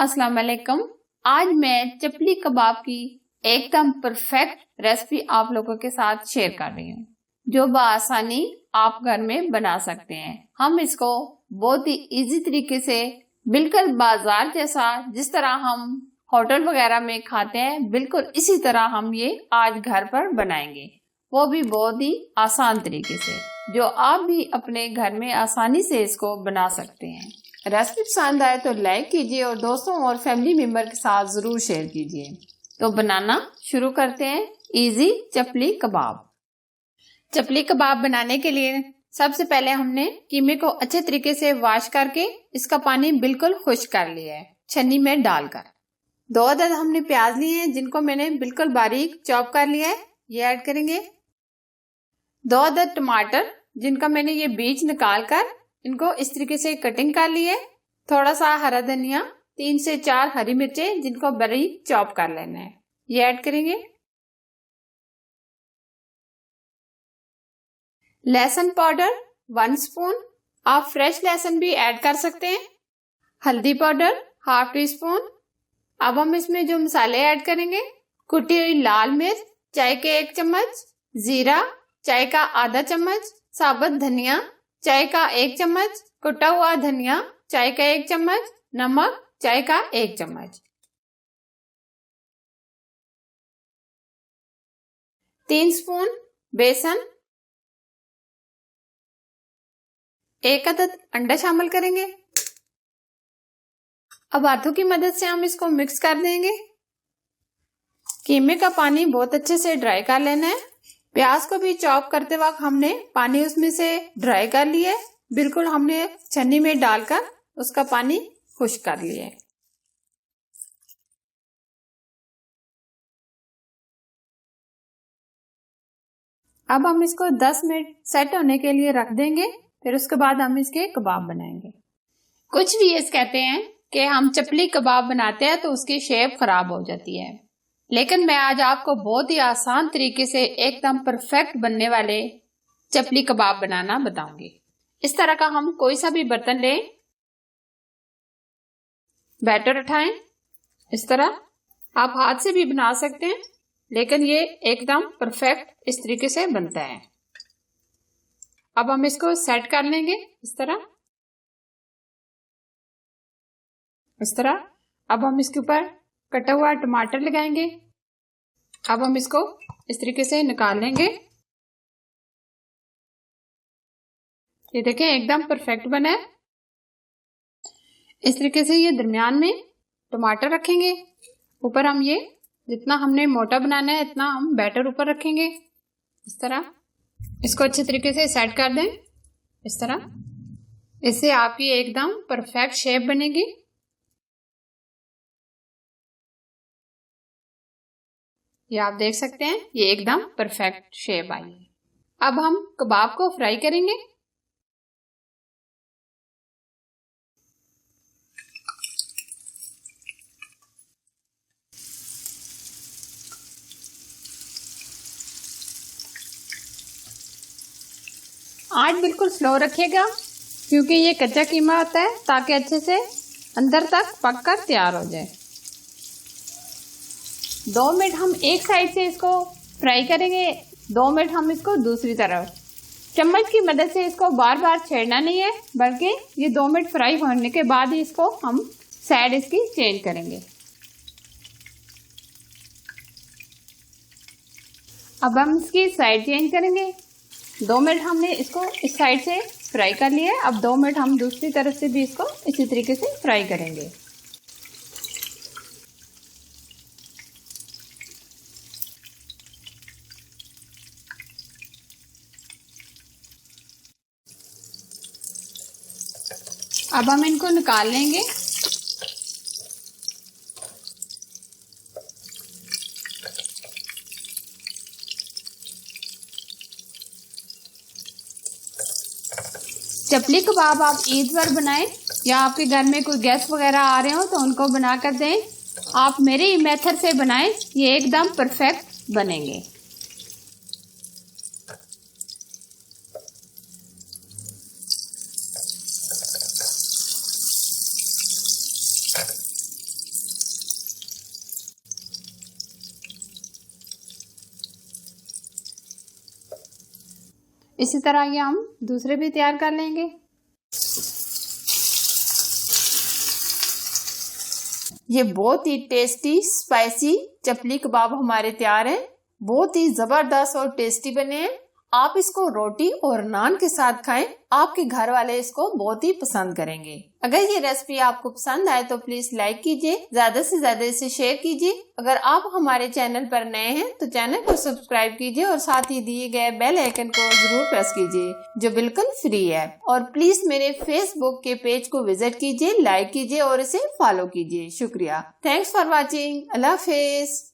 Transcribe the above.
अस्सलाम वालेकुम। आज मैं चपली कबाब की एकदम परफेक्ट रेसिपी आप लोगों के साथ शेयर कर रही हूँ, जो बआसानी आप घर में बना सकते हैं। हम इसको बहुत ही इजी तरीके से, बिल्कुल बाजार जैसा जिस तरह हम होटल वगैरह में खाते हैं, बिल्कुल इसी तरह हम ये आज घर पर बनाएंगे, वो भी बहुत ही आसान तरीके से, जो आप भी अपने घर में आसानी से इसको बना सकते हैं। रेसिपी पसंद आए तो लाइक कीजिए और दोस्तों और फैमिली मेंबर के साथ जरूर शेयर कीजिए। तो बनाना शुरू करते हैं इजी चपली कबाब। चपली कबाब बनाने के लिए सबसे पहले हमने कीमे को अच्छे तरीके से वॉश करके इसका पानी बिल्कुल खुश्क कर लिया है, छन्नी में डालकर। 2 अदद हमने प्याज लिए हैं, जिनको मैंने बिल्कुल बारीक चॉप कर लिया है, ये ऐड करेंगे। 2 अदद टमाटर, जिनका मैंने ये बीज निकाल कर इनको इस तरीके से कटिंग कर ली है। थोड़ा सा हरा धनिया, 3 से 4 हरी मिर्चें, जिनको बारीक चॉप कर लेना है, ये ऐड करेंगे। लहसुन पाउडर 1 स्पून, आप फ्रेश लहसुन भी ऐड कर सकते हैं। हल्दी पाउडर ½ टी स्पून। अब हम इसमें जो मसाले ऐड करेंगे, कुटी हुई लाल मिर्च चाय के 1 चम्मच, जीरा चाय का आधा चम्मच, साबुत धनिया चाय का 1 चम्मच, कुटा हुआ धनिया चाय का 1 चम्मच, नमक चाय का 1 चम्मच, 3 स्पून बेसन, 1 अदद अंडा शामिल करेंगे। अब हाथों की मदद से हम इसको मिक्स कर देंगे। कीमे का पानी बहुत अच्छे से ड्राई कर लेना है। प्याज को भी चॉप करते वक्त हमने पानी उसमें से ड्राई कर लिया है, बिल्कुल हमने छन्नी में डालकर उसका पानी खुश्क कर लिया है। अब हम इसको 10 मिनट सेट होने के लिए रख देंगे, फिर उसके बाद हम इसके कबाब बनाएंगे। कुछ भी ये कहते हैं कि हम चपली कबाब बनाते हैं तो उसकी शेप खराब हो जाती है, लेकिन मैं आज आपको बहुत ही आसान तरीके से एकदम परफेक्ट बनने वाले चपली कबाब बनाना बताऊंगी। इस तरह का हम कोई सा भी बर्तन लें, बैटर उठाएं, इस तरह आप हाथ से भी बना सकते हैं, लेकिन ये एकदम परफेक्ट इस तरीके से बनता है। अब हम इसको सेट कर लेंगे इस तरह। अब हम इसके ऊपर कटा हुआ टमाटर लगाएंगे। अब हम इसको इस तरीके से निकाल लेंगे। ये देखें एकदम परफेक्ट बना है। इस तरीके से ये दरमियान में टमाटर रखेंगे। ऊपर हम ये जितना हमने मोटा बनाना है इतना हम बैटर ऊपर रखेंगे। इस तरह इसको अच्छे तरीके से सेट कर दें इस तरह। इससे आपकी एकदम परफेक्ट शेप बनेगी। ये आप देख सकते हैं, ये एकदम परफेक्ट शेप आई है। अब हम कबाब को फ्राई करेंगे। आंच बिल्कुल स्लो रखिएगा, क्योंकि ये कच्चा कीमा होता है, ताकि अच्छे से अंदर तक पककर तैयार हो जाए। 2 मिनट हम एक साइड से इसको फ्राई करेंगे, 2 मिनट हम इसको दूसरी तरफ। चम्मच की मदद से इसको बार बार छेड़ना नहीं है, बल्कि ये 2 मिनट फ्राई होने के बाद ही इसको हम साइड इसकी चेंज करेंगे। अब हम इसकी साइड चेंज करेंगे। 2 मिनट हमने इसको इस साइड से फ्राई कर लिया है। अब 2 मिनट हम दूसरी तरफ से भी इसको इसी तरीके से फ्राई करेंगे। अब हम इनको निकाल लेंगे। चपली कबाब आप ईद पर बनाएं, या आपके घर में कोई गेस्ट वगैरह आ रहे हो तो उनको बना कर दें। आप मेरे मेथड से बनाएं, ये एकदम परफेक्ट बनेंगे। इसी तरह ये हम दूसरे भी तैयार कर लेंगे। ये बहुत ही टेस्टी स्पाइसी चपली कबाब हमारे तैयार हैं। बहुत ही जबरदस्त और टेस्टी बने हैं। आप इसको रोटी और नान के साथ खाएं, आपके घर वाले इसको बहुत ही पसंद करेंगे। अगर ये रेसिपी आपको पसंद आए तो प्लीज लाइक कीजिए, ज्यादा से ज्यादा इसे शेयर कीजिए। अगर आप हमारे चैनल पर नए हैं तो चैनल को सब्सक्राइब कीजिए और साथ ही दिए गए बेल आइकन को जरूर प्रेस कीजिए, जो बिल्कुल फ्री है। और प्लीज मेरे फेसबुक के पेज को विजिट कीजिए, लाइक कीजिए और इसे फॉलो कीजिए। शुक्रिया। Thanks for watching. Allah Hafiz.